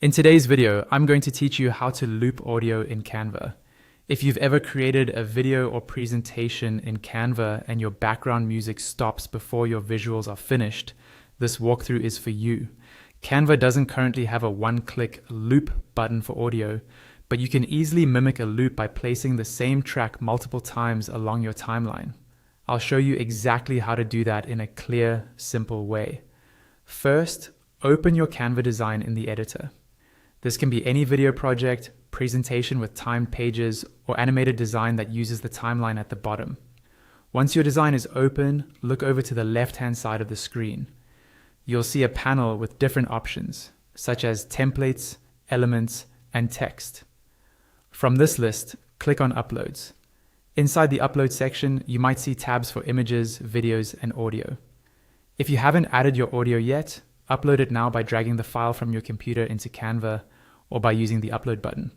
In today's video, I'm going to teach you how to loop audio in Canva. If you've ever created a video or presentation in Canva and your background music stops before your visuals are finished, this walkthrough is for you. Canva doesn't currently have a one-click loop button for audio, but you can easily mimic a loop by placing the same track multiple times along your timeline. I'll show you exactly how to do that in a clear, simple way. First, open your Canva design in the editor. This can be any video project, presentation with timed pages, or animated design that uses the timeline at the bottom. Once your design is open, look over to the left-hand side of the screen. You'll see a panel with different options, such as templates, elements, and text. From this list, click on Uploads. Inside the Upload section, you might see tabs for images, videos, and audio. If you haven't added your audio yet, upload it now by dragging the file from your computer into Canva or by using the Upload button.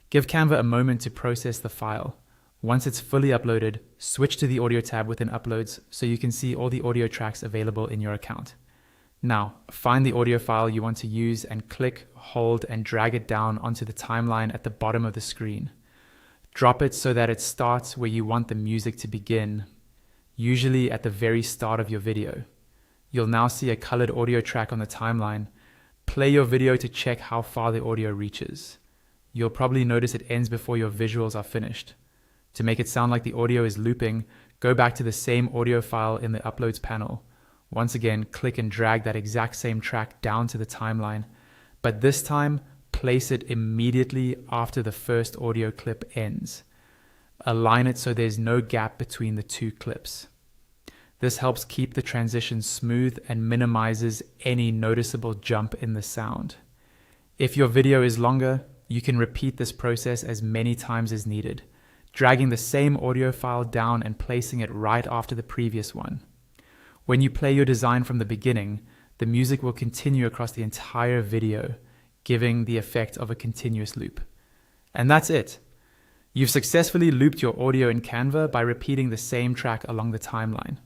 Give Canva a moment to process the file. Once it's fully uploaded, switch to the Audio tab within Uploads so you can see all the audio tracks available in your account. Now, find the audio file you want to use and click, hold, and drag it down onto the timeline at the bottom of the screen. Drop it so that it starts where you want the music to begin, usually at the very start of your video. You'll now see a colored audio track on the timeline. Play your video to check how far the audio reaches. You'll probably notice it ends before your visuals are finished. To make it sound like the audio is looping, go back to the same audio file in the Uploads panel. Once again, click and drag that exact same track down to the timeline, but this time, place it immediately after the first audio clip ends. Align it so there's no gap between the two clips. This helps keep the transition smooth and minimizes any noticeable jump in the sound. If your video is longer, you can repeat this process as many times as needed, dragging the same audio file down and placing it right after the previous one. When you play your design from the beginning, the music will continue across the entire video, giving the effect of a continuous loop. And that's it. You've successfully looped your audio in Canva by repeating the same track along the timeline.